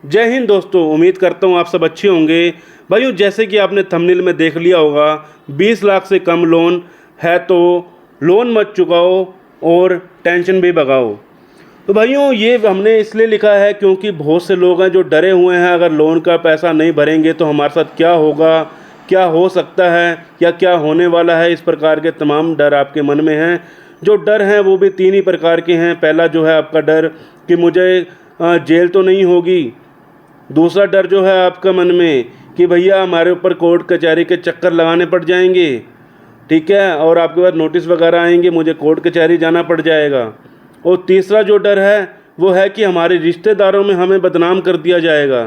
जय हिंद दोस्तों, उम्मीद करता हूँ आप सब अच्छे होंगे। भाइयों, जैसे कि आपने थंबनेल में देख लिया होगा, 20 लाख से कम लोन है तो लोन मत चुकाओ और टेंशन भी भगाओ। तो भाइयों, ये हमने इसलिए लिखा है क्योंकि बहुत से लोग हैं जो डरे हुए हैं, अगर लोन का पैसा नहीं भरेंगे तो हमारे साथ क्या होगा, क्या हो सकता है या क्या होने वाला है। इस प्रकार के तमाम डर आपके मन में हैं। जो डर हैं वो भी 3 ही प्रकार के हैं। पहला जो है आपका डर कि मुझे जेल तो नहीं होगी। दूसरा डर जो है आपका मन में कि भैया हमारे ऊपर कोर्ट कचहरी के चक्कर लगाने पड़ जाएंगे, ठीक है, और आपके पास नोटिस वगैरह आएंगे, मुझे कोर्ट कचहरी जाना पड़ जाएगा। और तीसरा जो डर है वो है कि हमारे रिश्तेदारों में हमें बदनाम कर दिया जाएगा।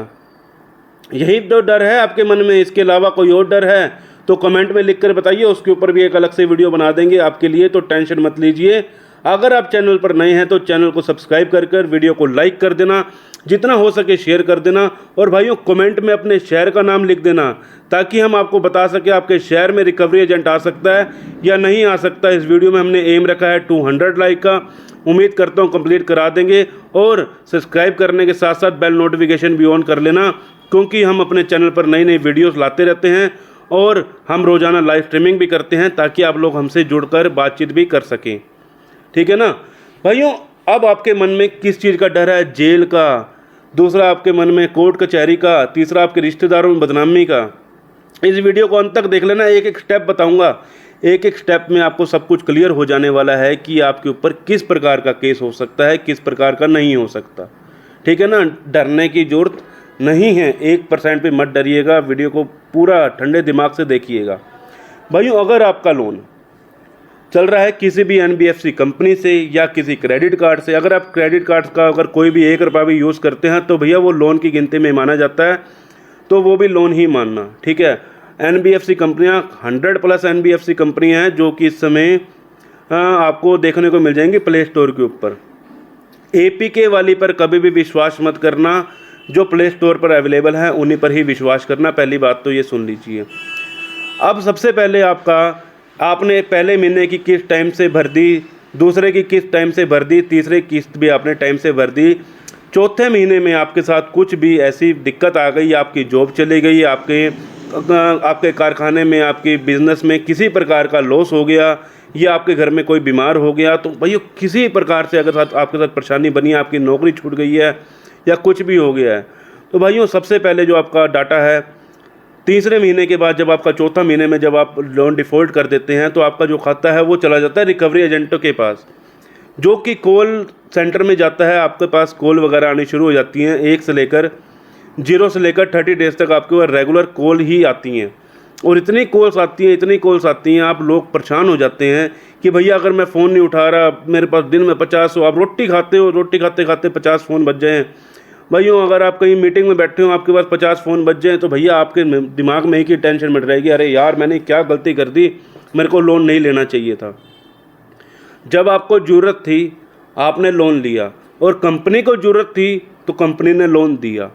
यही तो डर है आपके मन में, इसके अलावा कोई और डर है तो कमेंट में लिख कर बताइए, उसके ऊपर भी एक अलग से वीडियो बना देंगे आपके लिए, तो टेंशन मत लीजिए। अगर आप चैनल पर नए हैं तो चैनल को सब्सक्राइब कर वीडियो को लाइक कर देना, जितना हो सके शेयर कर देना, और भाइयों कमेंट में अपने शहर का नाम लिख देना ताकि हम आपको बता सके आपके शहर में रिकवरी एजेंट आ सकता है या नहीं आ सकता। इस वीडियो में हमने एम रखा है 200 लाइक का, उम्मीद करता हूँ कंप्लीट करा देंगे। और सब्सक्राइब करने के साथ साथ बेल नोटिफिकेशन भी ऑन कर लेना, क्योंकि हम अपने चैनल पर नई नई वीडियोस लाते रहते हैं और हम रोज़ाना लाइव स्ट्रीमिंग भी करते हैं ताकि आप लोग हमसे जुड़कर बातचीत भी कर सकें, ठीक है ना भाइयों। अब आपके मन में किस चीज़ का डर है? जेल का, दूसरा आपके मन में कोर्ट कचहरी का, तीसरा आपके रिश्तेदारों में बदनामी का। इस वीडियो को अंत तक देख लेना, एक एक स्टेप बताऊंगा, एक एक स्टेप में आपको सब कुछ क्लियर हो जाने वाला है कि आपके ऊपर किस प्रकार का केस हो सकता है, किस प्रकार का नहीं हो सकता, ठीक है ना। डरने की ज़रूरत नहीं है, 1% भी मत डरिएगा। वीडियो को पूरा ठंडे दिमाग से देखिएगा। भाइयों, अगर आपका लोन चल रहा है किसी भी NBFC कंपनी से या किसी क्रेडिट कार्ड से, अगर आप क्रेडिट कार्ड का अगर कोई भी 1 रुपया भी यूज़ करते हैं तो भैया वो लोन की गिनती में माना जाता है, तो वो भी लोन ही मानना, ठीक है। NBFC कंपनियां 100+ NBFC कंपनियां हैं जो कि इस समय आपको देखने को मिल जाएंगी प्ले स्टोर के ऊपर। APK वाली पर कभी भी विश्वास मत करना, जो प्ले स्टोर पर अवेलेबल है उन्हीं पर ही विश्वास करना। पहली बात तो ये सुन लीजिए। अब सबसे पहले आपने पहले महीने की किस्त टाइम से भर दी, दूसरे की किस्त टाइम से भर दी, तीसरे किस्त भी आपने टाइम से भर दी, चौथे महीने में आपके साथ कुछ भी ऐसी दिक्कत आ गई, आपकी जॉब चली गई, आपके कारखाने में, आपकी बिज़नेस में किसी प्रकार का लॉस हो गया या आपके घर में कोई बीमार हो गया, तो भैया किसी प्रकार से अगर आपके साथ परेशानी बनी, आपकी नौकरी छूट गई है या कुछ भी हो गया है, तो भाइयों सबसे पहले जो आपका डाटा है, तीसरे महीने के बाद जब आपका चौथा महीने में जब आप लोन डिफ़ॉल्ट कर देते हैं तो आपका जो खाता है वो चला जाता है रिकवरी एजेंटों के पास, जो कि कॉल सेंटर में जाता है। आपके पास कॉल वगैरह आनी शुरू हो जाती हैं, 0 से लेकर 30 डेज़ तक आपके पास रेगुलर कॉल ही आती हैं। और इतनी कॉल्स आती हैं, आप लोग परेशान हो जाते हैं कि भैया अगर मैं फ़ोन नहीं उठा रहा, मेरे पास दिन में 50 हो, आप रोटी खाते हो, रोटी खाते खाते 50 फ़ोन बज जाएँ। भाइयों, अगर आप कहीं मीटिंग में बैठे हो, आपके पास 50 फ़ोन बज जाएँ, तो भैया आपके दिमाग में एक ही टेंशन बढ़ रहेगी, अरे यार मैंने क्या गलती कर दी, मेरे को लोन नहीं लेना चाहिए था। जब आपको ज़रूरत थी आपने लोन लिया, और कंपनी को ज़रूरत थी तो कंपनी ने लोन दिया,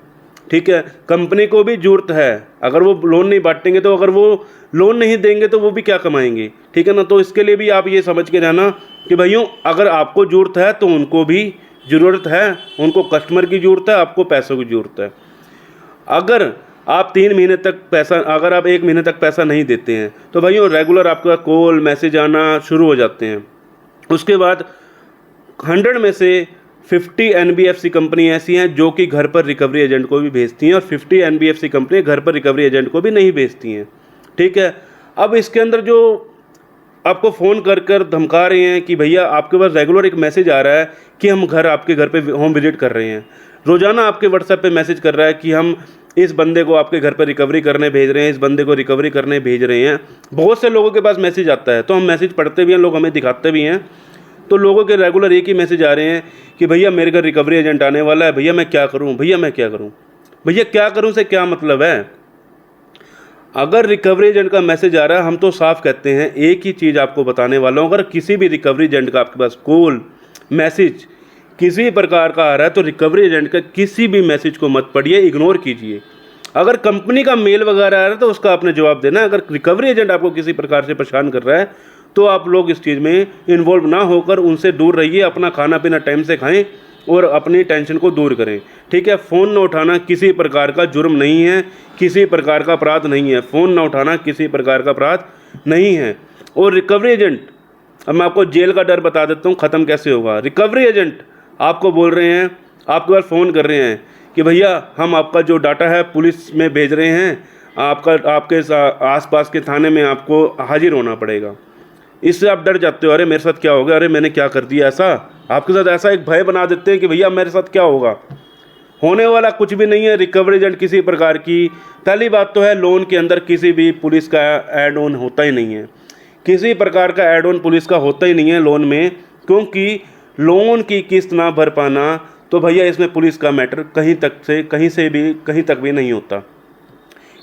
ठीक है। कंपनी को भी ज़रूरत है, अगर वो लोन नहीं बांटेंगे तो, अगर वो लोन नहीं देंगे तो वो भी क्या कमाएंगे, ठीक है ना। तो इसके लिए भी आप ये समझ के रहना कि भाइयों अगर आपको ज़रूरत है तो उनको भी ज़रूरत है, उनको कस्टमर की ज़रूरत है, आपको पैसों की ज़रूरत है। अगर आप 3 महीने तक पैसा, अगर आप 1 महीने तक पैसा नहीं देते हैं तो भाइयों रेगुलर आपका कॉल मैसेज आना शुरू हो जाते हैं। उसके बाद 100 में से 50 NBFC कंपनी ऐसी हैं जो कि घर पर रिकवरी एजेंट को भी भेजती हैं, और 50 NBFC कंपनी घर पर रिकवरी एजेंट को भी नहीं भेजती हैं, ठीक है। अब इसके अंदर जो आपको फ़ोन कर धमका रहे हैं कि भैया आपके पास रेगुलर एक मैसेज आ रहा है कि हम आपके घर पे होम विजिट कर रहे हैं, रोज़ाना आपके व्हाट्सएप पे मैसेज कर रहा है कि हम इस बंदे को आपके घर पर रिकवरी करने भेज रहे हैं, इस बंदे को रिकवरी करने भेज रहे हैं। बहुत से लोगों के पास मैसेज आता है, तो हम मैसेज पढ़ते भी हैं, लोग हमें दिखाते भी हैं, तो लोगों के रेगुलर एक ही मैसेज आ रहे हैं कि भैया मेरे घर रिकवरी एजेंट आने वाला है, भैया मैं क्या करूं, भैया मैं क्या करूं। भैया क्या करूं से क्या मतलब है? अगर रिकवरी एजेंट का मैसेज आ रहा है, हम तो साफ कहते हैं, एक ही चीज़ आपको बताने वाला हूँ, अगर किसी भी रिकवरी एजेंट का आपके पास कॉल मैसेज किसी प्रकार का आ रहा है तो रिकवरी एजेंट का किसी भी मैसेज को मत पढ़िए, इग्नोर कीजिए। अगर कंपनी का मेल वगैरह आ रहा है तो उसका आपने जवाब देना है। अगर रिकवरी एजेंट आपको किसी प्रकार से परेशान कर रहा है तो आप लोग इस चीज़ में इन्वॉल्व ना होकर उनसे दूर रहिए, अपना खाना पीना टाइम से खाएं और अपनी टेंशन को दूर करें। ठीक है, फ़ोन न उठाना किसी प्रकार का जुर्म नहीं है, किसी प्रकार का अपराध नहीं है। फ़ोन न उठाना किसी प्रकार का अपराध नहीं है। और रिकवरी एजेंट, अब मैं आपको जेल का डर बता देता हूँ ख़त्म कैसे होगा। रिकवरी एजेंट आपको बोल रहे हैं, आपके पास फ़ोन कर रहे हैं कि भैया हम आपका जो डाटा है पुलिस में भेज रहे हैं, आपके आसपास के थाने में आपको हाजिर होना पड़ेगा। इससे आप डर जाते हो, अरे मेरे साथ क्या होगा, अरे मैंने क्या कर दिया ऐसा। आपके साथ ऐसा एक भय बना देते हैं कि भैया मेरे साथ क्या होगा। होने वाला कुछ भी नहीं है। रिकवरी एजेंट किसी प्रकार की, पहली बात तो है लोन के अंदर किसी भी पुलिस का ऐड ऑन होता ही नहीं है, किसी प्रकार का ऐड ऑन पुलिस का होता ही नहीं है लोन में, क्योंकि लोन की किस्त ना भर पाना तो भैया इसमें पुलिस का मैटर कहीं तक भी नहीं होता।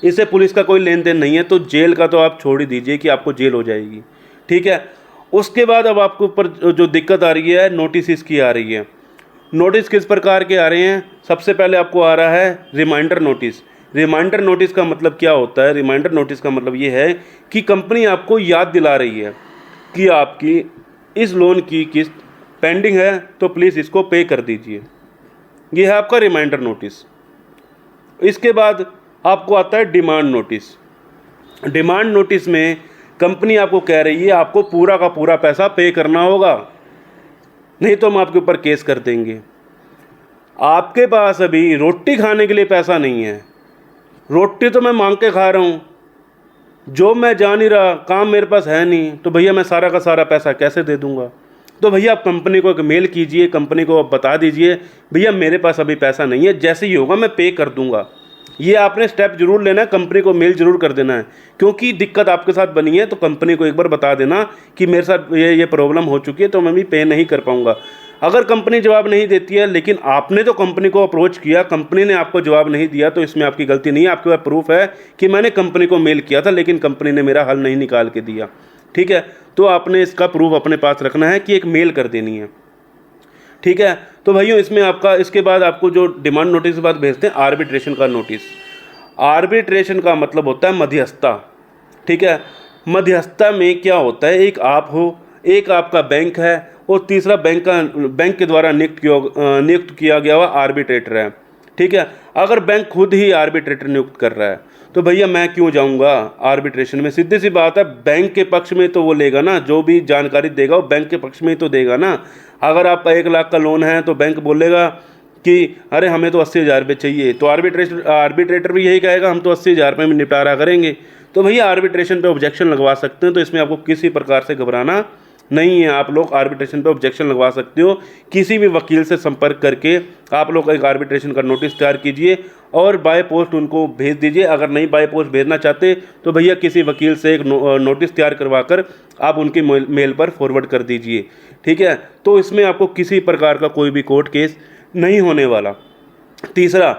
इससे पुलिस का कोई लेन देन नहीं है। तो जेल का तो आप छोड़ ही दीजिए कि आपको जेल हो जाएगी। ठीक है, उसके बाद अब आपके ऊपर जो दिक्कत आ रही है, नोटिस इसकी आ रही है। नोटिस किस प्रकार के आ रहे हैं? सबसे पहले आपको आ रहा है रिमाइंडर नोटिस। रिमाइंडर नोटिस का मतलब क्या होता है? रिमाइंडर नोटिस का मतलब ये है कि कंपनी आपको याद दिला रही है कि आपकी इस लोन की किस्त पेंडिंग है, तो प्लीज़ इसको पे कर दीजिए। ये है आपका रिमाइंडर नोटिस। इसके बाद आपको आता है डिमांड नोटिस। डिमांड नोटिस में कंपनी आपको कह रही है आपको पूरा का पूरा पैसा पे करना होगा, नहीं तो हम आपके ऊपर केस कर देंगे। आपके पास अभी रोटी खाने के लिए पैसा नहीं है, रोटी तो मैं मांग के खा रहा हूँ, जॉब मैं जा नहीं रहा, काम मेरे पास है नहीं, तो भैया मैं सारा का सारा पैसा कैसे दे दूँगा। तो भैया आप कंपनी को एक मेल कीजिए, कंपनी को आप बता दीजिए भैया मेरे पास अभी पैसा नहीं है, जैसे ही होगा मैं पे कर दूँगा। ये आपने स्टेप जरूर लेना है, कंपनी को मेल जरूर कर देना है, क्योंकि दिक्कत आपके साथ बनी है तो कंपनी को एक बार बता देना कि मेरे साथ ये प्रॉब्लम हो चुकी है, तो मैं भी पे नहीं कर पाऊँगा। अगर कंपनी जवाब नहीं देती है, लेकिन आपने तो कंपनी को अप्रोच किया, कंपनी ने आपको जवाब नहीं दिया, तो इसमें आपकी गलती नहीं है। आपके पास प्रूफ है कि मैंने कंपनी को मेल किया था लेकिन कंपनी ने मेरा हल नहीं निकाल के दिया। ठीक है, तो आपने इसका प्रूफ अपने पास रखना है कि एक मेल कर देनी है। ठीक है, तो भाइयों इसमें आपका, इसके बाद आपको जो डिमांड नोटिस के बाद भेजते हैं आर्बिट्रेशन का नोटिस। आर्बिट्रेशन का मतलब होता है मध्यस्थता। ठीक है, मध्यस्थता में क्या होता है, एक आप हो, एक आपका बैंक है और तीसरा बैंक के द्वारा नियुक्त किया गया हुआ आर्बिट्रेटर है। ठीक है, अगर बैंक खुद ही आर्बिट्रेटर नियुक्त कर रहा है तो भैया मैं क्यों जाऊंगा आर्बिट्रेशन में। सीधी सी बात है, बैंक के पक्ष में तो वो लेगा ना, जो भी जानकारी देगा वो बैंक के पक्ष में ही तो देगा ना। अगर आपका 1 लाख का लोन है तो बैंक बोलेगा कि अरे हमें तो 80,000 रुपये चाहिए, तो आर्बिट्रेटर भी यही कहेगा हम तो 80,000 रुपये में निपटारा करेंगे। तो भैया आर्बिट्रेशन पे ऑब्जेक्शन लगवा सकते हैं, तो इसमें आपको किसी प्रकार से घबराना नहीं है। आप लोग आर्बिट्रेशन पे ऑब्जेक्शन लगवा सकते हो, किसी भी वकील से संपर्क करके आप लोग एक आर्बिट्रेशन का नोटिस तैयार कीजिए और बाय पोस्ट उनको भेज दीजिए। अगर नहीं बाय पोस्ट भेजना चाहते तो भैया किसी वकील से एक नोटिस तैयार करवा कर आप उनकी मेल पर फॉरवर्ड कर दीजिए। ठीक है, तो इसमें आपको किसी प्रकार का कोई भी कोर्ट केस नहीं होने वाला। तीसरा,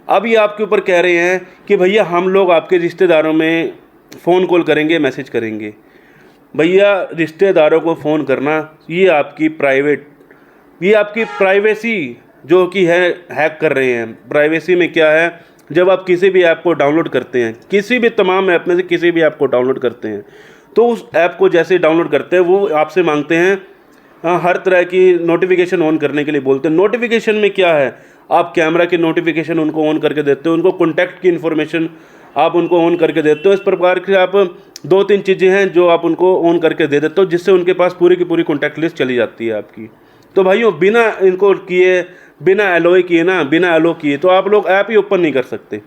अब ये आपके ऊपर कह रहे हैं कि भैया हम लोग आपके रिश्तेदारों में फ़ोन कॉल करेंगे, मैसेज करेंगे। भैया रिश्तेदारों को फ़ोन करना ये आपकी प्राइवेसी जो कि है हैक कर रहे हैं। प्राइवेसी में क्या है, जब आप किसी भी ऐप को डाउनलोड करते हैं, किसी भी तमाम ऐप में से किसी भी ऐप को डाउनलोड करते हैं, तो उस ऐप को जैसे डाउनलोड करते हैं वो आपसे मांगते हैं हर तरह की नोटिफिकेशन ऑन करने के लिए बोलते हैं। नोटिफिकेशन में क्या है, आप कैमरा की नोटिफिकेशन उनको ऑन करके देते हो, उनको कॉन्टैक्ट की इन्फॉर्मेशन आप उनको ऑन करके देते हो। इस प्रकार के आप 2-3 चीज़ें हैं जो आप उनको ऑन करके दे देते हो, जिससे उनके पास पूरी की पूरी कॉन्टैक्ट लिस्ट चली जाती है आपकी। तो भाइयों बिना इनको किए, बिना एलो किए तो आप लोग ऐप ही ओपन नहीं कर सकते।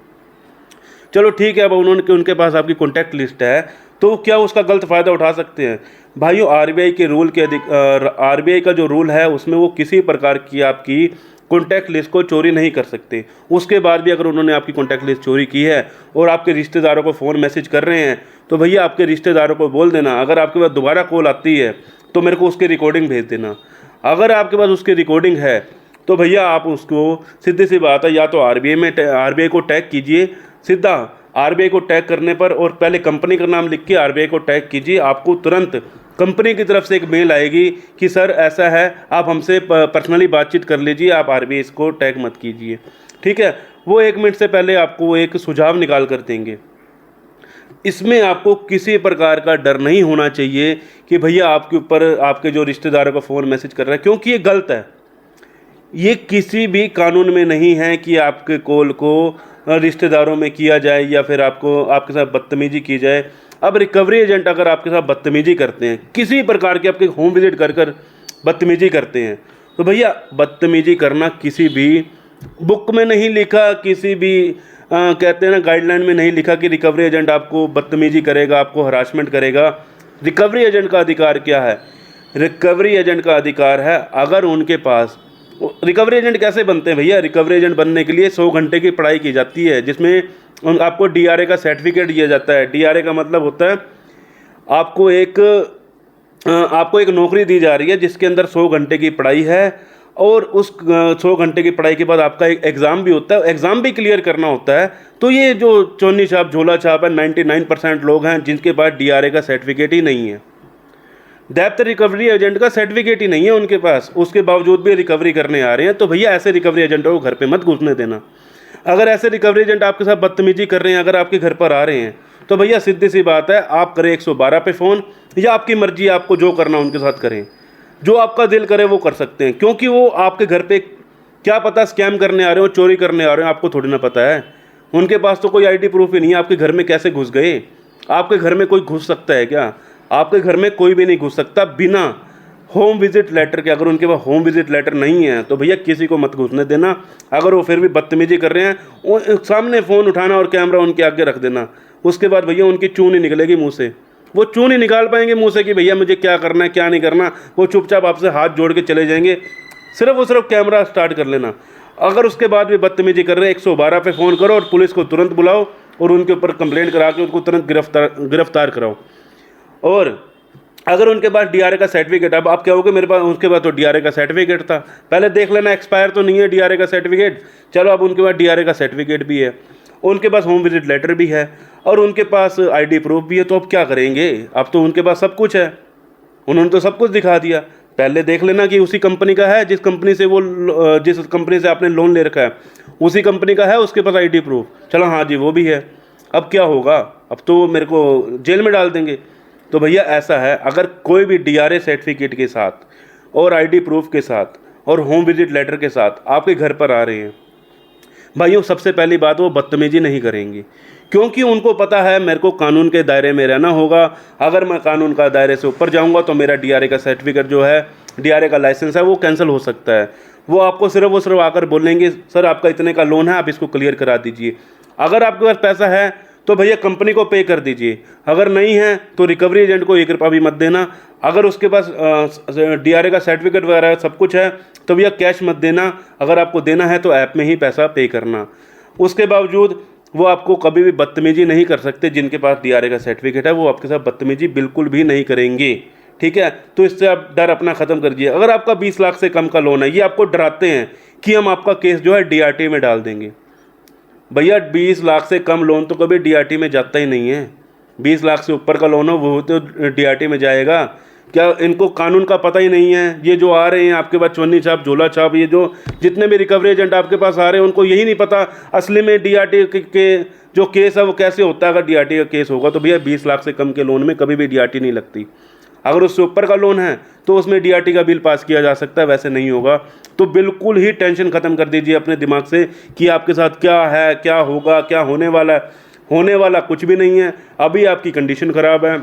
चलो ठीक है, अब उनके पास आपकी कॉन्टैक्ट लिस्ट है तो क्या उसका गलत फ़ायदा उठा सकते हैं। भाइयों आरबीआई का जो रूल है उसमें वो किसी प्रकार की आपकी कॉन्टैक्ट लिस्ट को चोरी नहीं कर सकते। उसके बाद भी अगर उन्होंने आपकी कॉन्टैक्ट लिस्ट चोरी की है और आपके रिश्तेदारों को फ़ोन मैसेज कर रहे हैं तो भैया आपके रिश्तेदारों को बोल देना, अगर आपके पास दोबारा कॉल आती है तो मेरे को उसकी रिकॉर्डिंग भेज देना। अगर आपके पास उसकी रिकॉर्डिंग है तो भैया आप उसको, सीधी सी बात है, या तो आरबीआई को टैग कीजिए, सीधा आरबीआई को टैग करने पर, और पहले कंपनी का नाम लिख के आरबीआई को टैग कीजिए। आपको तुरंत कंपनी की तरफ से एक मेल आएगी कि सर ऐसा है, आप हमसे पर्सनली बातचीत कर लीजिए, आप आरबीआई को टैग मत कीजिए। ठीक है, वो 1 मिनट से पहले आपको एक सुझाव निकाल कर देंगे। इसमें आपको किसी प्रकार का डर नहीं होना चाहिए कि भैया आपके ऊपर आपके जो रिश्तेदारों का फ़ोन मैसेज कर रहा है, क्योंकि ये गलत है। ये किसी भी कानून में नहीं है कि आपके कॉल को रिश्तेदारों में किया जाए या फिर आपके साथ बदतमीजी की जाए। अब रिकवरी एजेंट अगर आपके साथ बदतमीजी करते हैं, किसी प्रकार की आपके होम विजिट कर कर बदतमीजी करते हैं, तो भैया बदतमीजी करना किसी भी बुक में नहीं लिखा, किसी भी कहते हैं ना गाइडलाइन में नहीं लिखा कि रिकवरी एजेंट आपको बदतमीजी करेगा, आपको हरासमेंट करेगा। रिकवरी एजेंट का अधिकार क्या है? रिकवरी एजेंट का अधिकार है, अगर उनके पास रिकवरी एजेंट कैसे बनते हैं भैया? रिकवरी एजेंट बनने के लिए 100 घंटे की पढ़ाई की जाती है, जिसमें आपको डीआरए का सर्टिफिकेट दिया जाता है। डीआरए का मतलब होता है आपको एक नौकरी दी जा रही है जिसके अंदर 100 घंटे की पढ़ाई है, और उस 100 घंटे की पढ़ाई के बाद आपका एक एग्ज़ाम भी होता है, एग्ज़ाम भी क्लियर करना होता है। तो ये जो चोनी छाप झोला छाप है, 99% लोग हैं जिनके पास डीआरए का सर्टिफिकेट ही नहीं है, डेप्थ रिकवरी एजेंट का सर्टिफिकेट ही नहीं है उनके पास, उसके बावजूद भी रिकवरी करने आ रहे हैं। तो भैया ऐसे रिकवरी एजेंटों को घर पे मत घुसने देना। अगर ऐसे रिकवरी एजेंट आपके साथ बदतमीजी कर रहे हैं, अगर आपके घर पर आ रहे हैं, तो भैया सीधी सी बात है, आप करें 112 पे फ़ोन, या आपकी मर्जी, आपको जो करना उनके साथ करें, जो आपका दिल करे वो कर सकते हैं। क्योंकि वो आपके घर पे क्या पता स्कैम करने आ रहे हो, चोरी करने आ रहे हो, आपको थोड़ी ना पता है। उनके पास तो कोई आईडी प्रूफ ही नहीं है, आपके घर में कैसे घुस गए? आपके घर में कोई घुस सकता है क्या? आपके घर में कोई भी नहीं घुस सकता बिना होम विजिट लेटर के। अगर उनके पास होम विजिट लेटर नहीं है तो भैया किसी को मत घुसने देना। अगर वो फिर भी बदतमीजी कर रहे हैं, सामने फ़ोन उठाना और कैमरा उनके आगे रख देना। उसके बाद भैया उनकी चून ही निकलेगी मुँह से, वो चून ही निकाल पाएंगे मुँह से कि भैया मुझे क्या करना है क्या नहीं करना। वो चुपचाप आपसे हाथ जोड़ के चले जाएंगे, सिर्फ कैमरा स्टार्ट कर लेना। अगर उसके बाद भी बदतमीजी कर रहे हैं, 112 पे फ़ोन करो और पुलिस को तुरंत बुलाओ और उनके ऊपर कंप्लेंट करा के उनको तुरंत गिरफ्तार कराओ। और अगर उनके पास डीआरए का सर्टिफिकेट, अब आप क्या होगे मेरे पास उनके पास तो डीआरए का सर्टिफिकेट था, पहले देख लेना एक्सपायर तो नहीं है डीआरए का सर्टिफिकेट। चलो अब उनके पास डीआरए का सर्टिफिकेट भी है, उनके पास होम विजिट लेटर भी है और उनके पास आईडी प्रूफ भी है, तो अब क्या करेंगे? अब तो उनके पास सब कुछ है, उन्होंने तो सब कुछ दिखा दिया। पहले देख लेना कि उसी कंपनी का है जिस कंपनी से आपने लोन ले रखा है, उसी कंपनी का है, उसके पास आईडी प्रूफ। चलो हाँ जी वो भी है। अब क्या होगा? अब तो मेरे को जेल में डाल देंगे। तो भैया ऐसा है, अगर कोई भी डीआरए सर्टिफिकेट के साथ और आईडी प्रूफ के साथ और होम विजिट लेटर के साथ आपके घर पर आ रहे हैं, भाइयों सबसे पहली बात वो बदतमीजी नहीं करेंगी, क्योंकि उनको पता है मेरे को कानून के दायरे में रहना होगा। अगर मैं कानून का दायरे से ऊपर जाऊंगा तो मेरा डीआरए का सर्टिफिकेट जो है, डीआरए का लाइसेंस है, वो कैंसिल हो सकता है। वो आपको सिर्फ आकर बोलेंगे सर आपका इतने का लोन है, आप इसको क्लियर करा दीजिए। अगर आपके पास पैसा है तो भैया कंपनी को पे कर दीजिए, अगर नहीं है तो रिकवरी एजेंट को 1 रुपया भी मत देना। अगर उसके पास डीआरए का सर्टिफिकेट वगैरह सब कुछ है तो भैया कैश मत देना। अगर आपको देना है तो ऐप में ही पैसा पे करना। उसके बावजूद वो आपको कभी भी बदतमीजी नहीं कर सकते। जिनके पास डीआरए का सर्टिफिकेट है वो आपके साथ बदतमीजी बिल्कुल भी नहीं करेंगे, ठीक है? तो इससे आप डर अपना ख़त्म कर दीजिए। अगर आपका 20 लाख से कम का लोन है, ये आपको डराते हैं कि हम आपका केस जो है डीआरटी में डाल देंगे। भैया 20 लाख से कम लोन तो कभी डीआरटी में जाता ही नहीं है। 20 लाख से ऊपर का लोन हो वो तो डीआरटी में जाएगा। क्या इनको कानून का पता ही नहीं है? ये जो आ रहे हैं आपके पास चवन्नी छाप झोला छाप, ये जो जितने भी रिकवरी एजेंट आपके पास आ रहे हैं उनको यही नहीं पता असली में डीआरटी के जो केस है वो कैसे होता है। अगर डीआरटी का केस होगा तो भैया 20 लाख से कम के लोन में कभी भी डीआरटी नहीं लगती। अगर उससे ऊपर का लोन है तो उसमें डीआरटी का बिल पास किया जा सकता है, वैसे नहीं होगा। तो बिल्कुल ही टेंशन ख़त्म कर दीजिए अपने दिमाग से कि आपके साथ क्या है, क्या होगा, क्या होने वाला है। होने वाला कुछ भी नहीं है। अभी आपकी कंडीशन ख़राब है,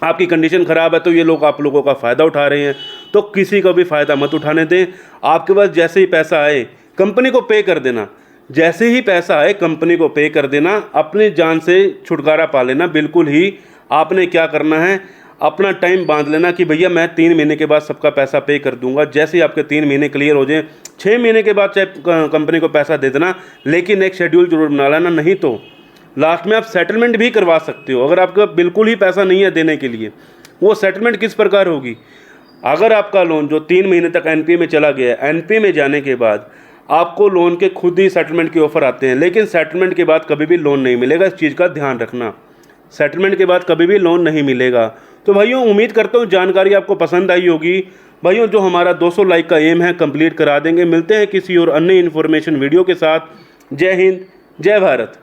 आपकी कंडीशन ख़राब है तो ये लोग आप लोगों का फ़ायदा उठा रहे हैं। तो किसी का भी फ़ायदा मत उठाने दें। आपके पास जैसे ही पैसा आए कंपनी को पे कर देना, जैसे ही पैसा आए कंपनी को पे कर देना, अपनी जान से छुटकारा पा लेना। बिल्कुल ही आपने क्या करना है, अपना टाइम बांध लेना कि भैया मैं 3 महीने के बाद सबका पैसा पे कर दूंगा। जैसे ही आपके 3 महीने क्लियर हो जाए, 6 महीने के बाद चाहे कंपनी को पैसा दे देना, लेकिन एक शेड्यूल जरूर बना लेना। नहीं तो लास्ट में आप सेटलमेंट भी करवा सकते हो। अगर आपका बिल्कुल ही पैसा नहीं है देने के लिए, वो सेटलमेंट किस प्रकार होगी? अगर आपका लोन जो 3 महीने तक एनपीए में चला गया, एनपीए में जाने के बाद आपको लोन के खुद ही सेटलमेंट के ऑफर आते हैं, लेकिन सेटलमेंट के बाद कभी भी लोन नहीं मिलेगा। इस चीज़ का ध्यान रखना, सेटलमेंट के बाद कभी भी लोन नहीं मिलेगा। तो भाइयों उम्मीद करता हूँ जानकारी आपको पसंद आई होगी। भाइयों जो हमारा 200 लाइक का एम है कंप्लीट करा देंगे। मिलते हैं किसी और अन्य इन्फॉर्मेशन वीडियो के साथ। जय हिंद, जय भारत।